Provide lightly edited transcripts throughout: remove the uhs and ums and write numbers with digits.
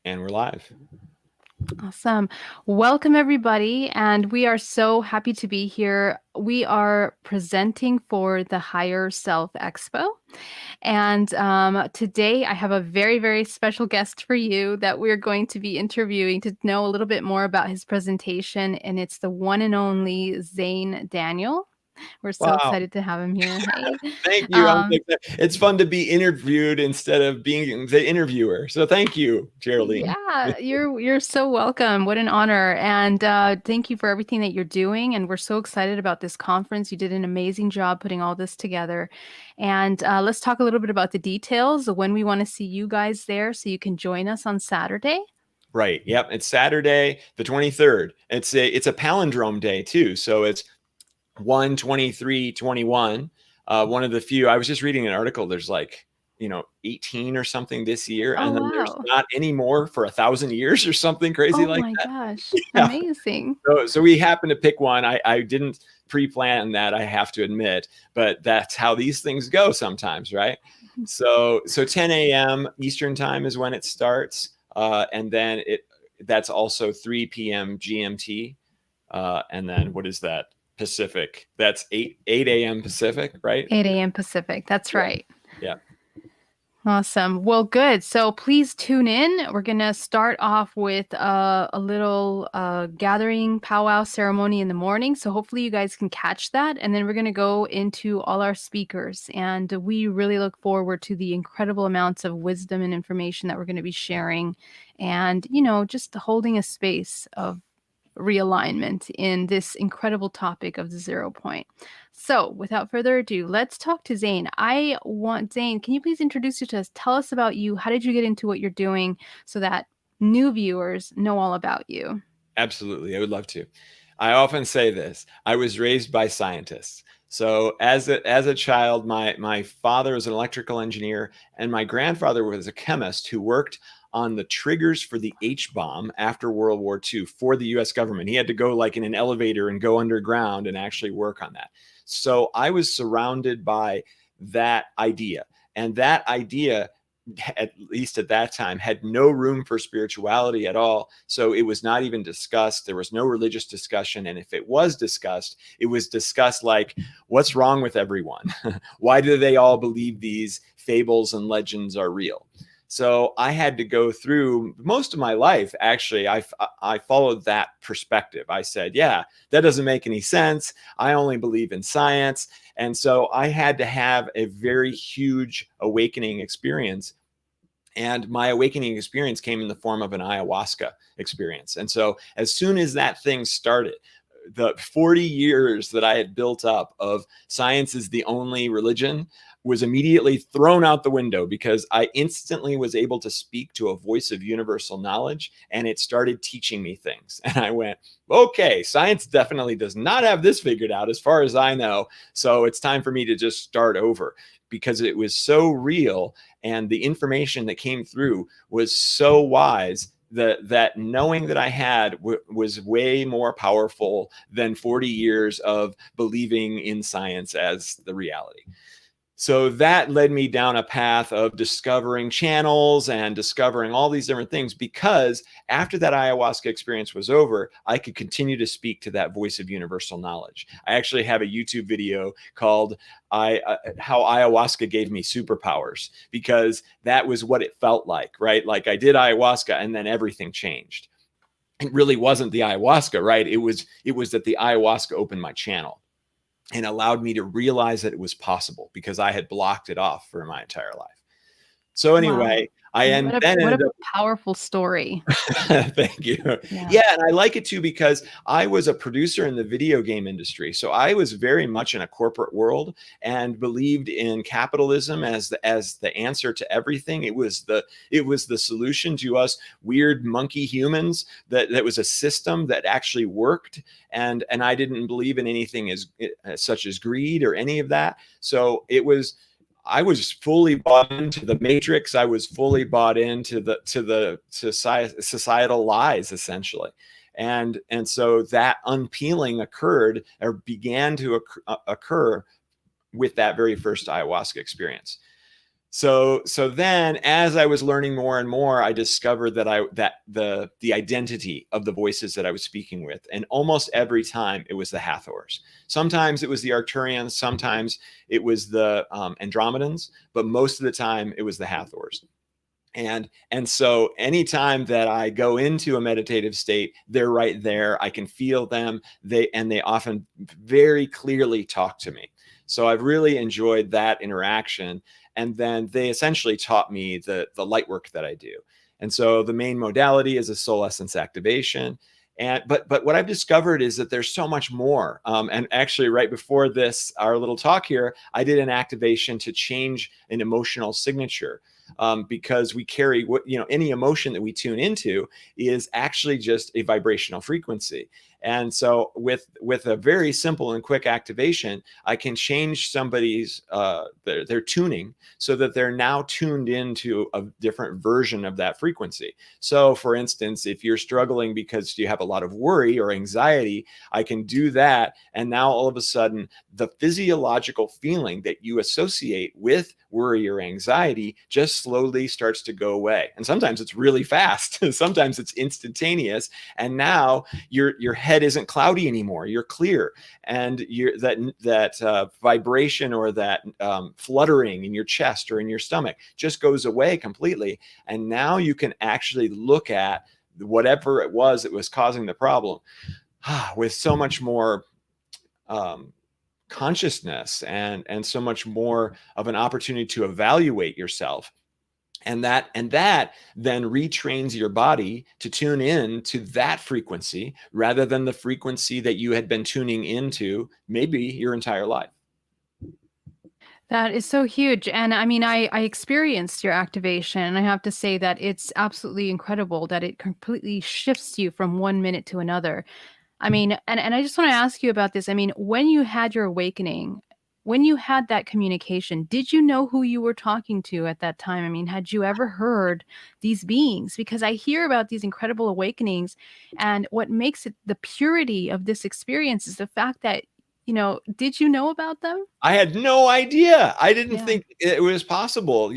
And we're live. Awesome. Welcome, everybody. And we are so happy to be here. We are presenting for the Higher Self Expo. And today I have a very, very special guest for you that we're going to be interviewing to know a little bit more about his presentation. And it's the one and only Xane Daniel. We're so Wow. excited to have him here. Hey. Thank you. Um, It's fun to be interviewed instead of being the interviewer. So thank you, Geraldine. Yeah, you're so welcome. What an honor. And thank you for everything that you're doing. And we're so excited about this conference. You did an amazing job putting all this together. And let's talk a little bit about the details of when we want to see you guys there so you can join us on Saturday. Right. Yep. It's Saturday, the 23rd. It's a palindrome day too. So it's 1/23/21. One of the few. I was just reading an article. There's 18 or something this year, Oh, and then there's wow. not any more for 1,000 years or something crazy Oh like my that. gosh. Yeah. Amazing. So we happened to pick one. I didn't pre-plan that, I have to admit, but that's how these things go sometimes, right? So 10 a.m. Eastern time is when it starts, and then that's also 3 p.m. GMT, and then what is that? Pacific. That's 8 a.m. Pacific, right? 8 a.m. Pacific. That's Yeah. right. Yeah. Awesome. Well, good. So please tune in. We're going to start off with a little gathering powwow ceremony in the morning. So hopefully you guys can catch that. And then we're going to go into all our speakers. And we really look forward to the incredible amounts of wisdom and information that we're going to be sharing. And, just holding a space of realignment in this incredible topic of the 0 point. So, without further ado, let's talk to Xane. Xane, can you please introduce you to us? Tell us about you. How did you get into what you're doing so that new viewers know all about you? Absolutely. I would love to. I often say this. I was raised by scientists. So as a child, my father was an electrical engineer, and my grandfather was a chemist who worked on the triggers for the H bomb after World War II for the US government. He had to go like in an elevator and go underground and actually work on that. So I was surrounded by that idea. And that idea, at least at that time, had no room for spirituality at all. So it was not even discussed. There was no religious discussion. And if it was discussed, it was discussed like, what's wrong with everyone? Why do they all believe these fables and legends are real? So I had to go through most of my life. Actually, I followed that perspective. I said, yeah, that doesn't make any sense. I only believe in science. And so I had to have a very huge awakening experience. And my awakening experience came in the form of an ayahuasca experience. And so as soon as that thing started, the 40 years that I had built up of science is the only religion was immediately thrown out the window, because I instantly was able to speak to a voice of universal knowledge, and it started teaching me things. And I went, okay, science definitely does not have this figured out as far as I know. So it's time for me to just start over, because it was so real, and the information that came through was so wise that knowing that I had was way more powerful than 40 years of believing in science as the reality. So that led me down a path of discovering channels and discovering all these different things, because after that ayahuasca experience was over, I could continue to speak to that voice of universal knowledge. I actually have a YouTube video called How Ayahuasca Gave Me Superpowers, because that was what it felt like, right? Like I did ayahuasca and then everything changed. It really wasn't the ayahuasca, right? It was that the ayahuasca opened my channel and allowed me to realize that it was possible, because I had blocked it off for my entire life. So Wow. anyway, I What a then what a ended up. powerful story. Thank you. Yeah. Yeah, and I like it too, because I was a producer in the video game industry. So I was very much in a corporate world and believed in capitalism as the answer to everything. It was the solution to us weird monkey humans, that was a system that actually worked. And I didn't believe in anything as such as greed or any of that. So I was fully bought into the matrix. I was fully bought into the societal lies, essentially. And so that unpeeling occurred, or began to occur with that very first ayahuasca experience. So then as I was learning more and more, I discovered that the identity of the voices that I was speaking with, and almost every time it was the Hathors. Sometimes it was the Arcturians, sometimes it was the Andromedans, but most of the time it was the Hathors. And so anytime that I go into a meditative state, they're right there. I can feel them. They often very clearly talk to me. So I've really enjoyed that interaction. And then they essentially taught me the light work that I do. And so the main modality is a soul essence activation. But what I've discovered is that there's so much more. And actually, right before this, our little talk here, I did an activation to change an emotional signature. Because we carry any emotion that we tune into is actually just a vibrational frequency. And so with a very simple and quick activation, I can change somebody's their tuning so that they're now tuned into a different version of that frequency. So for instance, if you're struggling because you have a lot of worry or anxiety, I can do that. And now all of a sudden, the physiological feeling that you associate with worry or anxiety just slowly starts to go away. And sometimes it's really fast. Sometimes it's instantaneous. And now your head isn't cloudy anymore. You're clear. And that vibration or that fluttering in your chest or in your stomach just goes away completely. And now you can actually look at whatever it was that was causing the problem with so much more consciousness and so much more of an opportunity to evaluate yourself. And that then retrains your body to tune in to that frequency rather than the frequency that you had been tuning into maybe your entire life. That is so huge. And I mean, I experienced your activation, and I have to say that it's absolutely incredible that it completely shifts you from 1 minute to another. I mean, and I just want to ask you about this. I mean, when you had your awakening, when you had that communication, did you know who you were talking to at that time? I mean, had you ever heard these beings? Because I hear about these incredible awakenings, and what makes it the purity of this experience is the fact that, did you know about them? I had no idea. I didn't Yeah. think it was possible.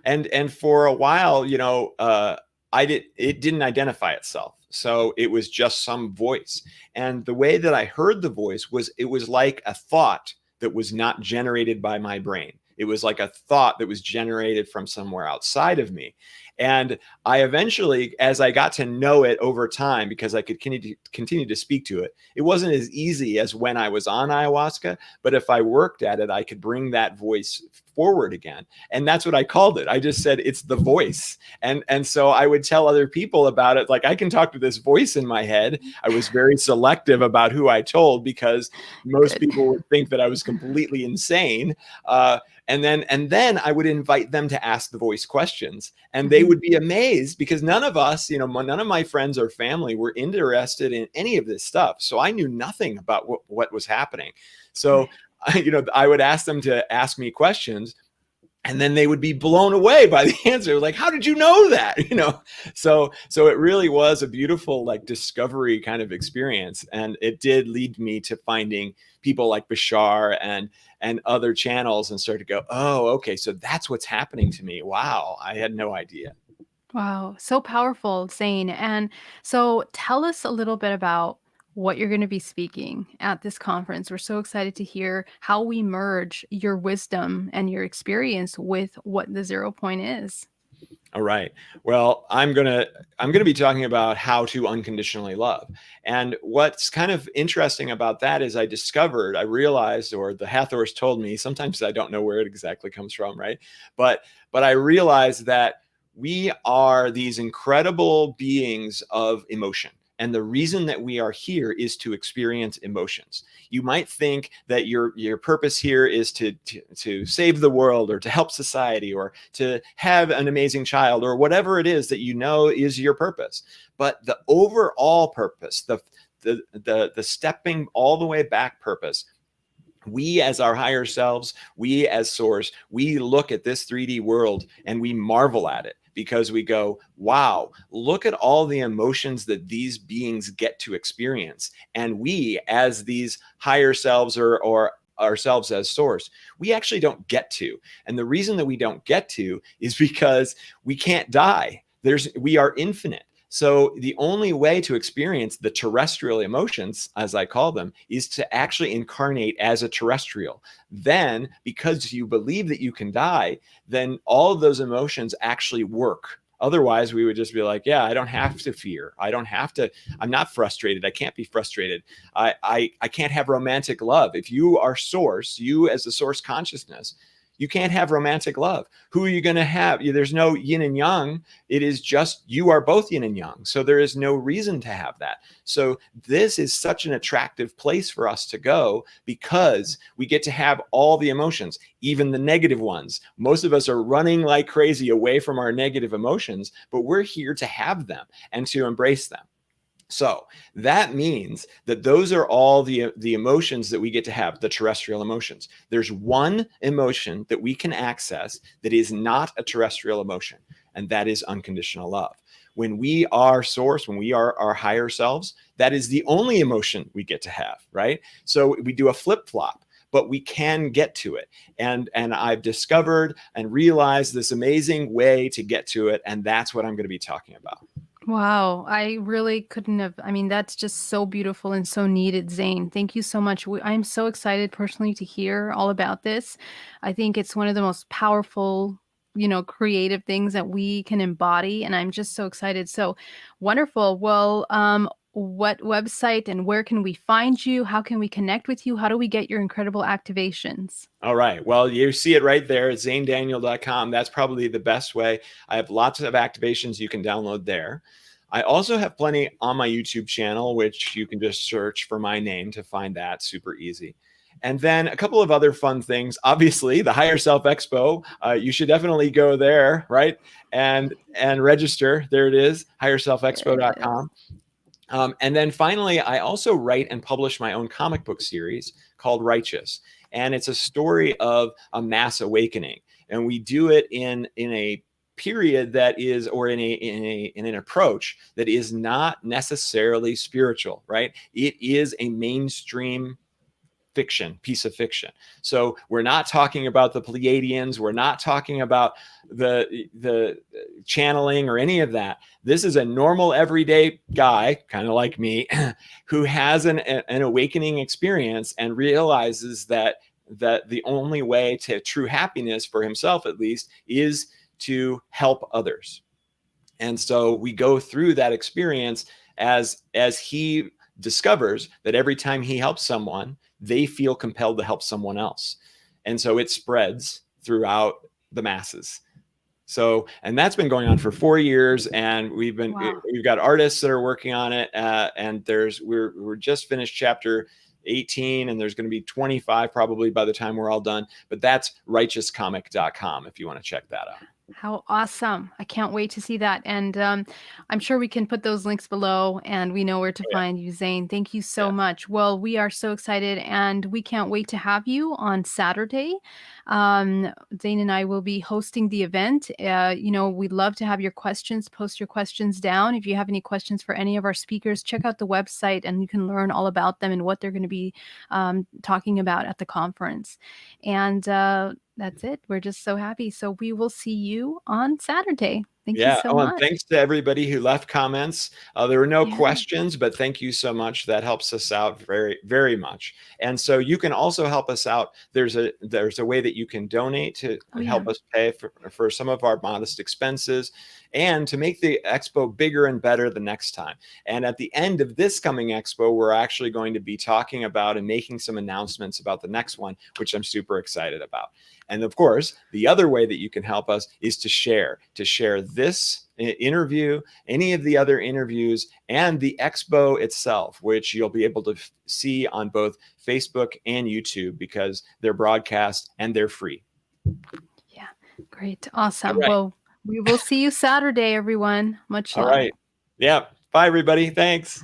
And for a while, it didn't identify itself. So it was just some voice. And the way that I heard the voice was it was like a thought that was not generated by my brain. It was like a thought that was generated from somewhere outside of me. And I eventually, as I got to know it over time, because I could continue to speak to it, it wasn't as easy as when I was on ayahuasca. But if I worked at it, I could bring that voice forward again. And that's what I called it. I just said, it's the voice. And so I would tell other people about it. Like, I can talk to this voice in my head. I was very selective about who I told because most Good. people would think that I was completely insane. And then I would invite them to ask the voice questions, and they would be amazed because none of us, none of my friends or family were interested in any of this stuff. So I knew nothing about what was happening. So, I would ask them to ask me questions, and then they would be blown away by the answer. Like, how did you know that? So it really was a beautiful, like, discovery kind of experience. And it did lead me to finding people like Bashar and other channels and start to go, oh, okay, so that's what's happening to me. Wow, I had no idea. Wow, so powerful, Zane. And so tell us a little bit about what you're going to be speaking at this conference. We're so excited to hear how we merge your wisdom and your experience with what the 0 point is. All right. Well, I'm gonna be talking about how to unconditionally love. And what's kind of interesting about that is I realized, or the Hathors told me, sometimes I don't know where it exactly comes from, right? But I realized that we are these incredible beings of emotion. And the reason that we are here is to experience emotions. You might think that your purpose here is to save the world or to help society or to have an amazing child or whatever it is that is your purpose. But the overall purpose, the stepping all the way back purpose, we as our higher selves, we as source, we look at this 3D world and we marvel at it because we go, wow, look at all the emotions that these beings get to experience. And we as these higher selves or ourselves as source, we actually don't get to. And the reason that we don't get to is because we can't die. We are infinite. So the only way to experience the terrestrial emotions, as I call them, is to actually incarnate as a terrestrial. Then, because you believe that you can die, then all of those emotions actually work. Otherwise, we would just be like, yeah, I don't have to fear. I don't have to. I'm not frustrated. I can't be frustrated. I can't have romantic love. If you are source, you as the source consciousness, you can't have romantic love. Who are you going to have? There's no yin and yang. It is just you are both yin and yang. So there is no reason to have that. So this is such an attractive place for us to go because we get to have all the emotions, even the negative ones. Most of us are running like crazy away from our negative emotions, but we're here to have them and to embrace them. So that means that those are all the emotions that we get to have, the terrestrial emotions. There's one emotion that we can access that is not a terrestrial emotion, and that is unconditional love. When we are source, when we are our higher selves, that is the only emotion we get to have, right? So we do a flip-flop, but we can get to it. And I've discovered and realized this amazing way to get to it, and that's what I'm going to be talking about. Wow, I really couldn't have. I mean, that's just so beautiful and so needed, Xane. Thank you so much. I'm so excited personally to hear all about this. I think it's one of the most powerful, creative things that we can embody, and I'm just so excited. So wonderful. Well, what website and where can we find you? How can we connect with you? How do we get your incredible activations? All right. Well, you see it right there at xanedaniel.com. That's probably the best way. I have lots of activations you can download there. I also have plenty on my YouTube channel, which you can just search for my name to find that. Super easy. And then a couple of other fun things. Obviously, the Higher Self Expo. You should definitely go there, right? And register. There it is, higherselfexpo.com. And then finally, I also write and publish my own comic book series called Righteous. And it's a story of a mass awakening. And we do it in a period that is, or in an approach that is not necessarily spiritual, right? It is a mainstream piece of fiction. So we're not talking about the Pleiadians. We're not talking about the channeling or any of that. This is a normal everyday guy, kind of like me, who has an awakening experience and realizes that the only way to true happiness for himself, at least, is to help others. And so we go through that experience as he discovers that every time he helps someone, they feel compelled to help someone else. And so it spreads throughout the masses. So, and that's been going on for 4 years, and we've got artists that are working on it. And we're just finished chapter 18, and there's going to be 25 probably by the time we're all done. But that's righteouscomic.com if you want to check that out. How awesome. I can't wait to see that. And I'm sure we can put those links below and we know where to find you, Xane. Thank you so much. Well, we are so excited and we can't wait to have you on Saturday. Xane and I will be hosting the event. We'd love to have your questions. Post your questions down. If you have any questions for any of our speakers, check out the website and you can learn all about them and what they're going to be talking about at the conference. And that's it. We're just so happy. So we will see you on Saturday. Thank you so much. And thanks to everybody who left comments. There were no questions, but thank you so much. That helps us out very, very much. And so you can also help us out. There's a way that you can donate to help us pay for some of our modest expenses and to make the expo bigger and better the next time. And at the end of this coming expo, we're actually going to be talking about and making some announcements about the next one, which I'm super excited about. And of course, the other way that you can help us is to share this interview, any of the other interviews, and the expo itself, which you'll be able to see on both Facebook and YouTube because they're broadcast and they're free. Yeah, great. Awesome. Right. Well, we will see you Saturday, everyone. Much love. All right. Yeah. Bye, everybody. Thanks.